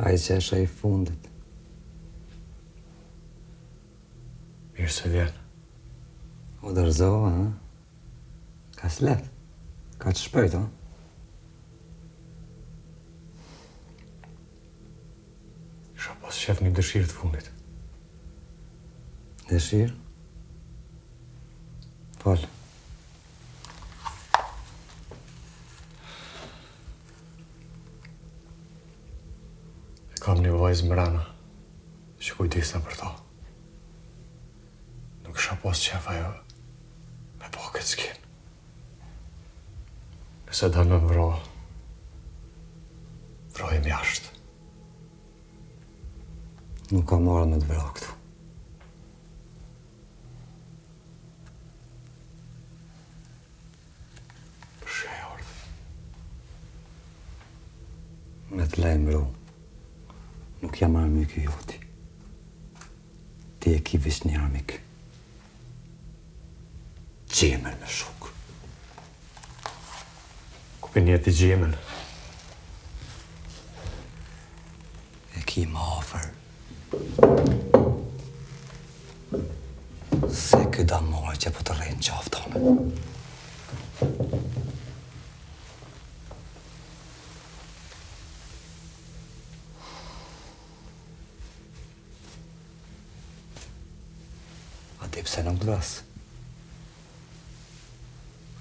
Ai qesha I fundit. Mirë se vjen. O dërzova, ha? Ka s'let. Ka që shpejt, ha? Isha pas shef një dëshirë të fundit. Dëshirë? Fol. Kam një vajzë mrena, që kujdesna për ta. Nuk isha pas qef ajo me po këtë s'kin. Nëse do me më vrojmë jashtë. Nuk ka marrë me të vra këtu. Përshë e ardhë. Me të lejmë vru. Nuk jam armik I joti. Ti e ki vish një armik. Gjemen me shok. Ku për njeti gjemen? E ki ma afer. Se këda mojë që po të rejnë qaftone. A di pse nuk do ras?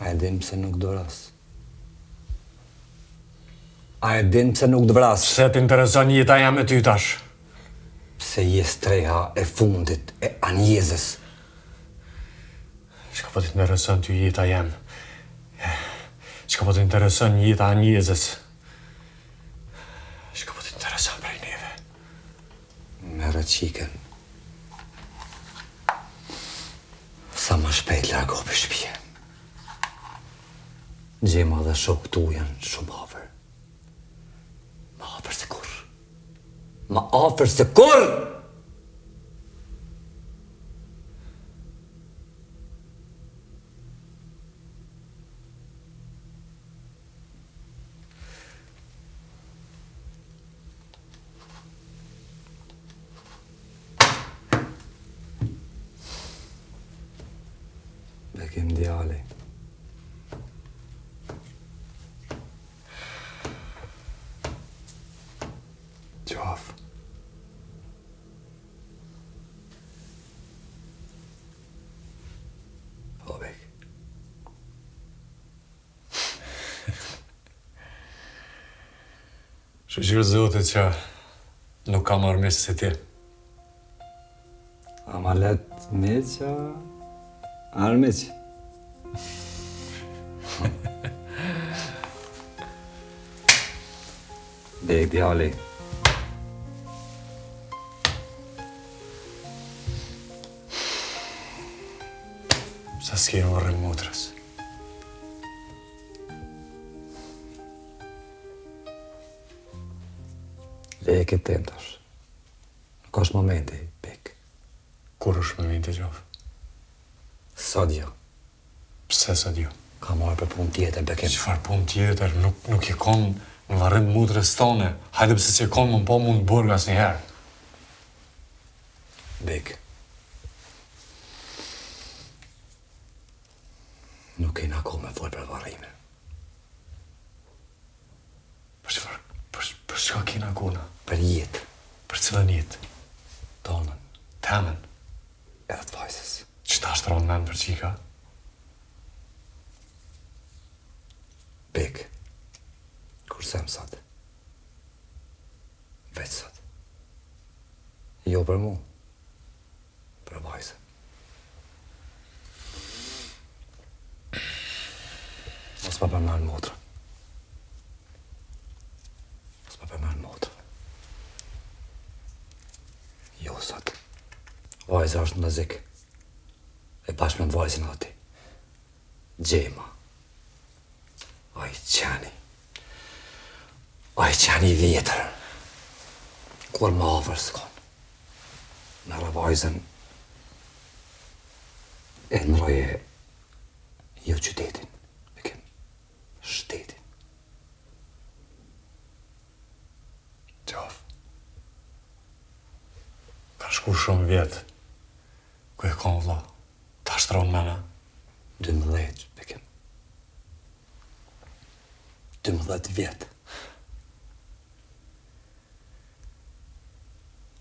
A e din pse nuk do ras? A e din pse nuk do vras? Se t'intereson jeta jam e ty tash. Pse je streha e fundit e anjezës. Çka po t'intereson ty jeta jam? Çka po t'intereson jeta anjezës? Çka po t'intereson prej neve? Merë qiken. Sa më shpejt largo për shtëpi. Gjema dhe shok tu janë shumë afër. Ma afër se kur. Ma afër se kur! Bekim djali. Qaf. Po, Bek. Shqyrë zotit që nuk kam armisë si ti. Ama let meqa... Armiq. Bek djali. Sa s'ke në rrim motrës. Leje këtë tem tash. Nuk është momenti, Bek. Kur është momenti qaf? Sot jo. Pse sot jo? Ka marrë për punë tjetër, Bekim. Qëfar punë tjetër, nuk e kon në varrim motrës tone. Hajde pëse që e kon më po mund burg as njëherë. Bek. Nuk kena kohë me folë për varrime. Për qëfar? Për çka kena kona? Për jetë. Për cilën jetë? Tonën. Temen. Edhe të vajzës. Qëta është ronë men për qika? Bek. Kur sem sot. Veç sot. Jo për mu. Për vajzën. Mos pa përmen motrën. Mos pa përmen motrën. Jo sot. Vajza është në zik. E bashkë me vajzën ati. Gjema. Ai qeni. Ai qeni vjetër. Kur më afër s'kon. Merë vajzën. E ndroje jo qytetin. Bekim. Shtetin. Qaf. shku shumë vjetë. Ku e konë vla? Ta shtronë mena? 12, Bekim. 12 vjetë.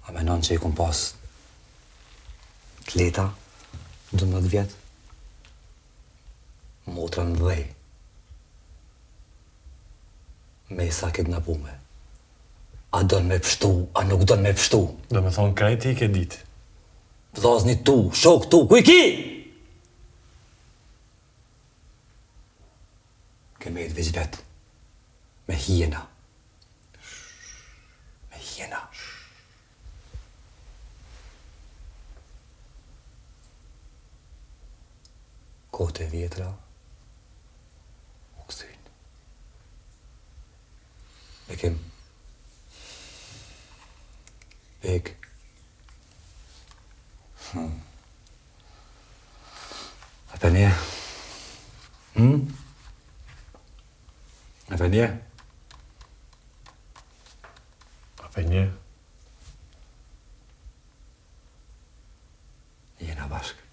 A menon që i kom pas të leta, 12 vjetë? Motra në dhej. Me i sa këtë napume. A don me pështu, a nuk don me pështu? Do me thonë krejti i ke ditë. Vllazni tu, shok tu, ku i ki? Keme i të veç vetë. Me hiena. Me hiena. Kote e vjetra, u këthyn. Bekim. Bek. A për një? A për një? A për një? Jena bashkë.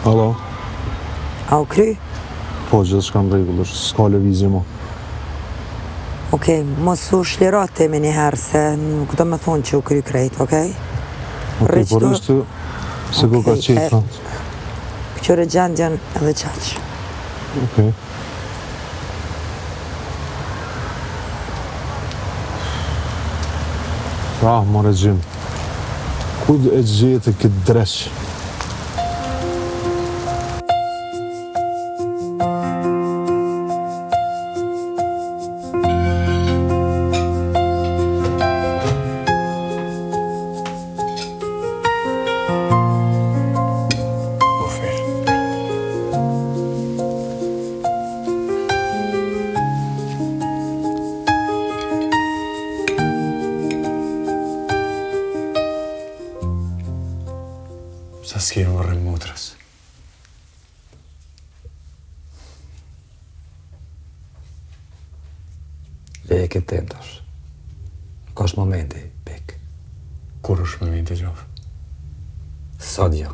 Alo, A u kry? po gjithë shka në regullë, s'ka lëvizje mo. Okej, mos u shlirate me njëherë se nuk do me thonë që u kry krejt, okej? Okej, por Rëqto- ishte se ku ka Okej, qetë, frant. Këqyre gjendjen edhe qaq. Okej. Ah, more gjim. Kud e gjete këtë dreq? Ofer. Sa s'ke në rrën motrës. Leke të tash. Nuk është momenti, Bek. Kur është momenti gjofë? Sot jo.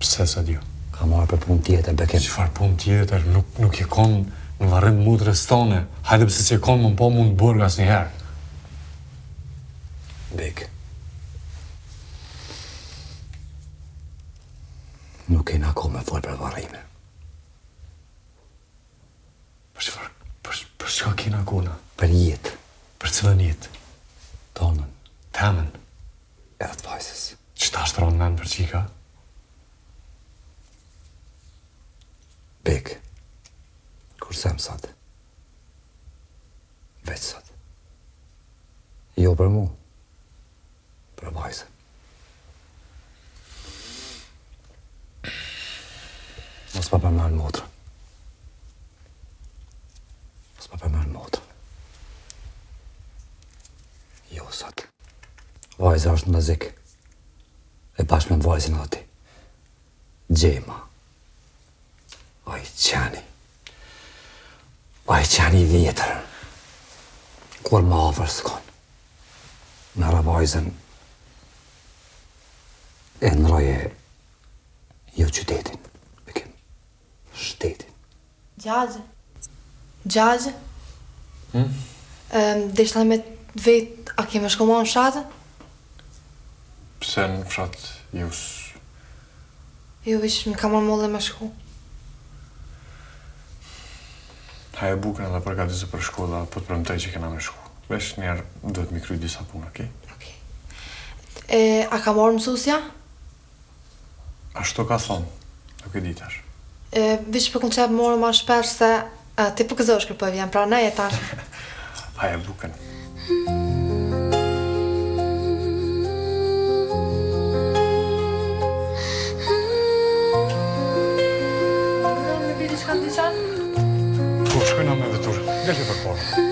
Pse sa dio? Ka marrë për punë tjetër, Bekim. Qëfar punë tjetër, nuk e konë në varrim motrës tone. Hajde pëse që e konë më po mund të burg as njëherë. Bek. Nuk kena kohë me folë për varrime. Për çka kena kona? Për jetë, Për cilën jetë? tonën, Temën. edhe të vajzës. Që ta shtronë men për qika? Bek. Kur sem sot. Veç sot. Jo për mu. Për vajzën. Mos pa përmend motrën. Mos pa përmend motrën. Jo sot. Vajza është në zik. E bashkë me vajzën ati. Gjema. Oj qeni. Oj qeni I vjetër. Kur më afër s'kon. Në vajzën e ndroje jo qytetin. Bekim. Shtetin. Gjagje. Gjagje. Deshla me të vetë, a keme shkomo në shatën? Pse në fshat jus? Jo, vish mi ka marrë molle me shku. Haje bukën edhe përgatise për shkolla, po të premtoj që kena me shku. Vesh njerë duhet mi kry disa punë, okej? A ka marrë mësusja? Ashtu ka thonë, nuk e di tash. Vish për koncept morë ma shpesh se ti për këzosh kërpoj vjen, pra ne e tash. Haje bukën. Me vidi që kanë dyqan? Po, shkojna me vetur. Deli për porë.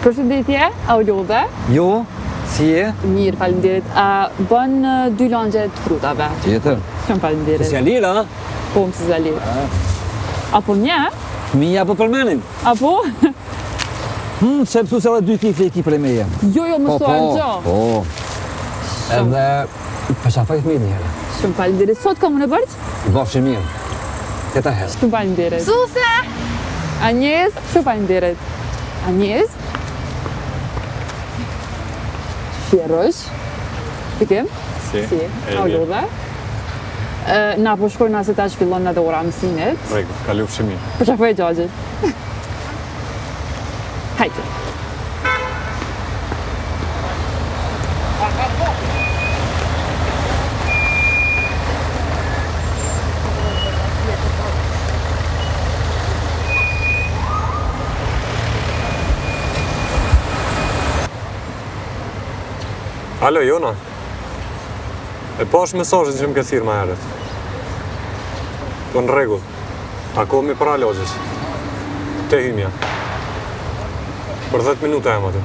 Përshëndetje, Aulodhe. Jo, si je? Mirë, faleminderit. Bën 2 langje të frutave. Tjetër. Shumë faleminderit. Specialir, a? Po, më specialir. Apo një? Fëmija po përmenin. Apo? Se pësu se edhe 2 tifle i ki për e meje. Jo, më suar gjo. Po. Edhe përshafaj fëmijë njëre. Shumë faleminderit. Sot kam unë e bërq? Bafshë mirë. Teta hes. Shumë faleminderit. Suse! Anjes, shumë faleminderit. Anjes? Fjerosh. Pikim? Si? Aulodhe. Na po shkojnë se tash fillon edhe ora mësimit. Regu, ka luftë mirë. Po shafoj gjagjit. Hajde. Alo, Jona. E pash mesazhin që më ke thirrë më herët. Po në rregull. Takohemi para lozhës. Te hymja. Për 10 minuta jam aty.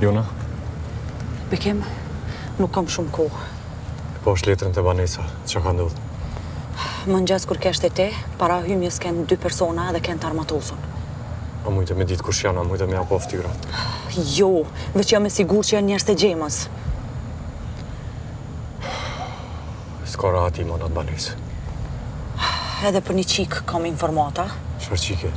Jona, Bekim, nuk kam shumë kohë. e pash letrën të Vanesa, që ka ndodhë? Mëngjes kur keshte ti, para hymjes ken 2 persona edhe ken të armatosur. A mujtë me ditë kush janë, a mujtë me apo ftyra. Jo, veç jam e sigur që janë njerëz të gjemës. S'ka rahati ma në atë Vanesë. Edhe për një qik kam informata. Çfarë qike?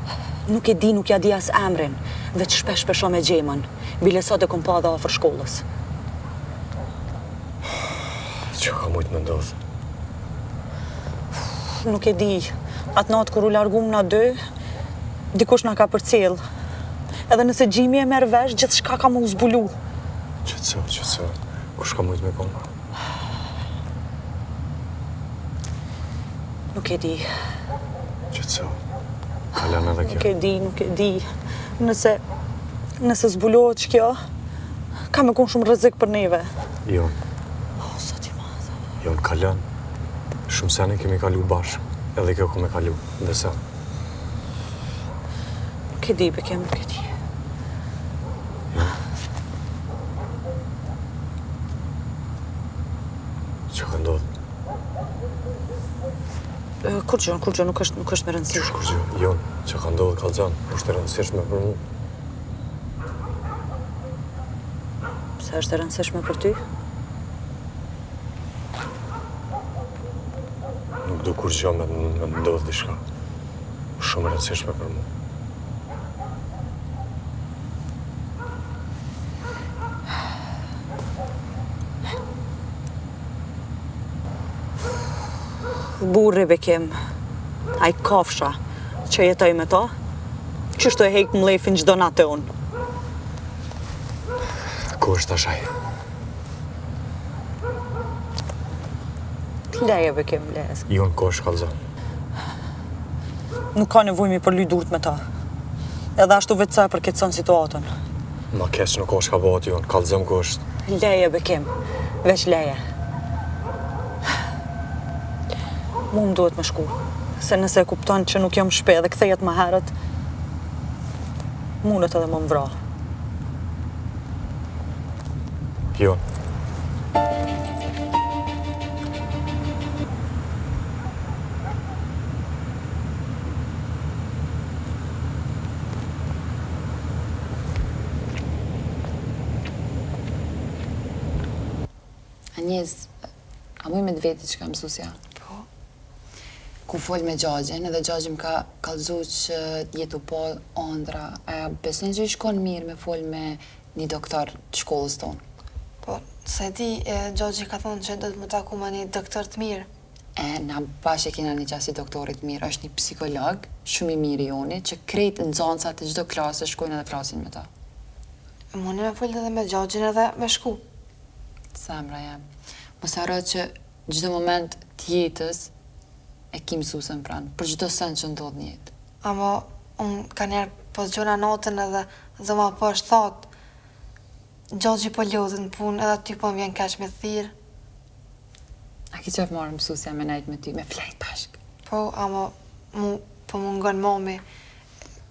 Nuk e di, nuk ja di as emrin, veç shpesh pesho me gjemën. Bile sot e kom pa dhe afër shkollës. Që ka mujtë me ndodhë? Nuk e di, atë natë kur u largum na 2, dikush na ka përcjell. Edhe nëse gjimi e merr vesh, gjithçka ka më u zbulu. Qëtëso, kush ka mujtë me konë? Nuk e di, Qëtëso, kalan edhe kjo. nuk e di. Nëse zbulohet që kjo, ka me konë shumë rrezik për neve. Jo, O, sot i madhe. jo në kalan. Shumë sene kemi kalu bashkë, edhe kjo kome kalu, dhe sa. Nuk e di, Bekim, nuk e di. Që ka ndodhë? Kur gjë, nuk është me rëndësi. Kur gjë, jo, që ka ndodhë kalzan, është e rëndësishme për mu. Pse është e rëndësishme për ty? Nuk du kur gjë me ndodhë dishka. Shumë e rëndësishme për mu. Burri, Bekim, ai kafsha që jetoj me to, qështu e hek mlefin çdo natë unë. Ku është ashaj? Leje, Bekim, leje. Jo në kosh kalzan. Nuk ka nevojë mi përly durt me ta. Edhe ashtu vetë sa për këtë son situatën. Ma keq nuk është ka bëhet jonë, kallëzëm kështë. Leje, Bekim. Veç leje. Mu më duhet me shku. Se nëse e kupton që nuk jam shpe dhe kthejet më herët, mundet edhe më vra. Jonë. Anjes, a muj me të veti që ka mësusja? Po. Ku fol me Gjagjin, edhe Gjagji më ka kallëzu që jetu po ëndra. A beson që i shkon mirë me fol me një doktor të shkollës tonë? Po, se di, Gjagji ka thonë që do të më taku me një doktor të mirë. Na bashkë e kena një qasi doktorit mirë, është një psikolog, shumë i mirë i joni, që krejt nxënësat të çdo klase shkojnë edhe flasin me ta. Mundi me folë edhe me Gjagjin edhe me shku. Samra jam. Mos harro që çdo moment të jetës e ki mësusën pranë, për çdo send që ndodh në jetë. Ama unë ka njerë po zgjona natën edhe dhe ma po është thotë, Gjagji po lodhën në punë edhe ty po më vjen kaq me thirë. A ki qef marrë mësusja me najt me ty, me flajt bashkë? Po, ama mu po mungon mami.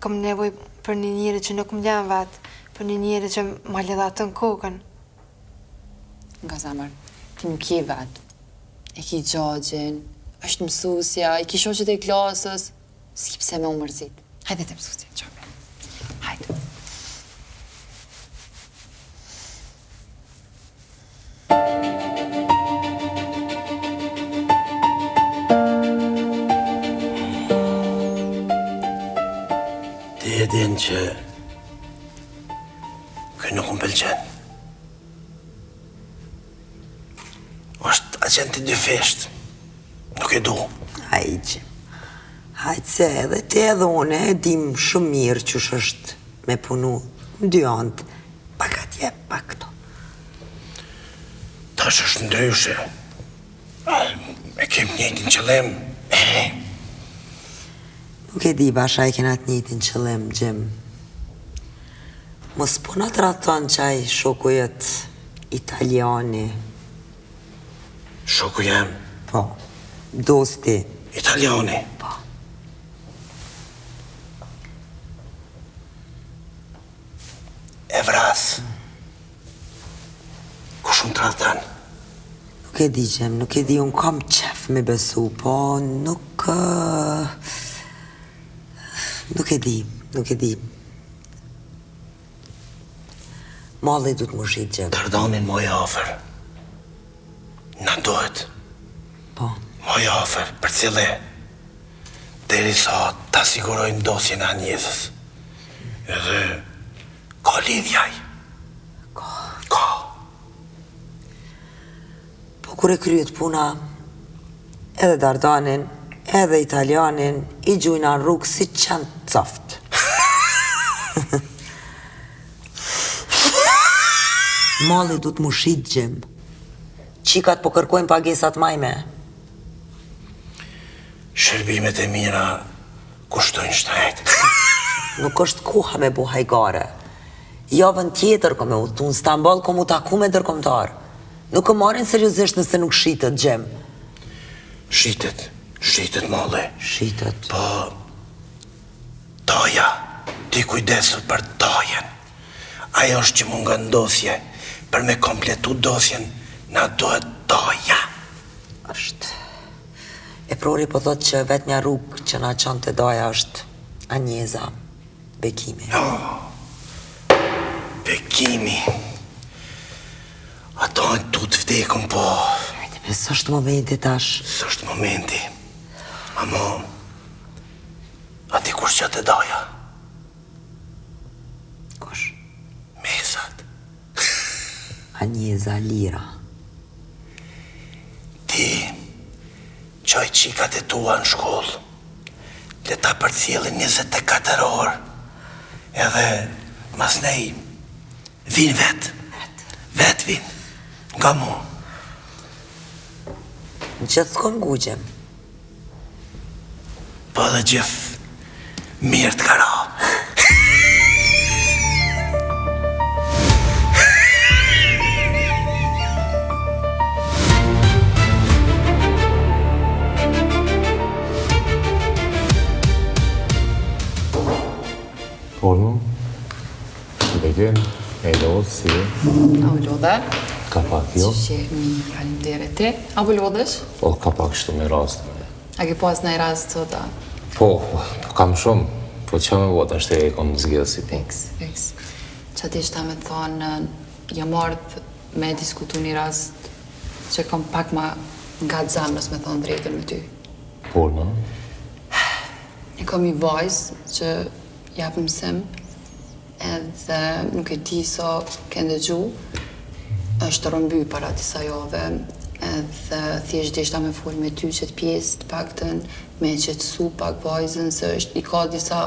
Kom nevoj për një njeri që nuk më ljen vetë, për një njeri që ma lidhatën kokën. Nga zamër, ti më ki vetë, e ki Gjagjin, është mësusja, i ki shoqet e klasës, s'ki pse me u mërzit. Hajde të mësusja, qabe. Hajde. Ti e din që këj nuk më pëlqen. Është agent i dy fesht. Nuk e du. Hajqë. Hajtë se edhe te edhe une e dim shumë mirë që është me punu në dy antë. Pak atje, pak këto. Tash është ndryshe. E kem njëjtin qëllim. Nuk e di basha i kena të njëjtin qëllim, Gjim. Mos po në të raton qaj shoku jetë italiani. Shoku jem. Po, dosti. Italiani. Po. E vras. Ku shumë të raton? Nuk e di, Gjim, nuk e di, unë kam qef me besu, po nuk... Nuk e di, nuk e di. Malli du të më shqit, Gjim. Dërdonin moj afer. Na duhet. Po. Moj afer, për cile. Deri sa ta sigurojnë dosjen e Anjesës. Edhe ka lidhjaj. Ka. Po kur e kryet puna, edhe Dardanin, edhe Italianin, i gjujna në rrugë si qënë coft. Malli du të më shqit, Gjim. Qikat po kërkojnë pagesat majme. Shërbimet e mira kushtojnë shtrejt. Nuk është koha me bu hajgare. Javën tjetër ko me utu, në Stamboll ko mu taku me dërkomtar. Nuk e marrin seriozisht nëse nuk shqitet, Gjim. Shqitet, Malli. Shqitet. Po, Toja, ti kujdesu për Tojen. Ajo është që mund nga ndosje, për me kompletu dosjen, na duhet Toja. Është. E prori po thot që vetë një rrugë që na qënë të doja është Anjeza, Bekimi. Bekimi. Ato e tu të vdekun, po... Së është momenti tash. Së është momenti. Amo... Ati kush që të doja? Kush? Mesat. Anjeza Lira. Ti... Qoj qikat e tua në shkollë. Le ta përcjellin 24 orë. Edhe mas nej vin vetë. Vetë vin. Nga mu. Në qëtë s'kom gugjem. Po dhe gjithë mirë të kara. Formë, Begin, e lodhë, si e? A u lodhe? ka pak jo. Që mirë, faleminderit ti. A u lodhesh? Po, ka pak shtu me rast. A ke pas në rast sot? Po, kam shumë. Po që me vot, është e kom zgjidhë si ti. Fiks. Që ti shta me thonë, jam ardhë me diskutu një rast që kom pak ma nga të zamrës me thonë drejtën me ty. Formë, E kom i vajzë që japë mësim, edhe nuk e di sa ke ndëgju, është rëmby para disa jave, edhe thjesht deshta me folë me ty që të pjesë të paktën, me qetësu pak vajzën, se është i ka disa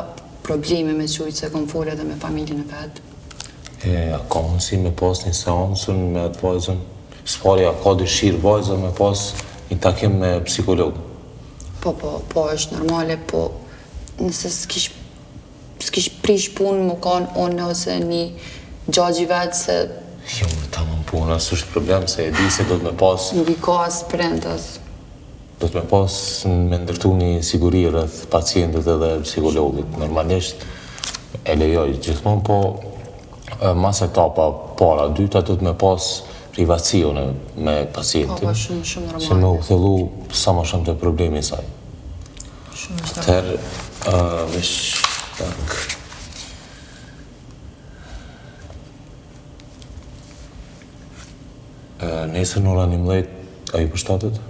probleme me qujtë se kom folë edhe me familjen e vetë. a ka mundësi me pas një seansën me atë vajzën? S'pari, a ka dëshirë vajzën me pas një takim me psikolog? Po, është normale, po nëse s'kish prish punë më kanë unë ose një gjagji vetë se Jo, ta më puna, s'është problem, se e di se do të me pas... nuk i ka as prendas. Do të me pas me ndërtu një siguri rreth pacientit edhe psikologit. Normalisht e lejoj gjithmonë, po mas etapa para, dyta do të me pas privacione me pacientin. Po, shumë normale. Që me u thellu sa më shumë të problemi i saj. Shumë është Atëherë, vesh... tak... Nesër në ora 11, a ju përshtatet?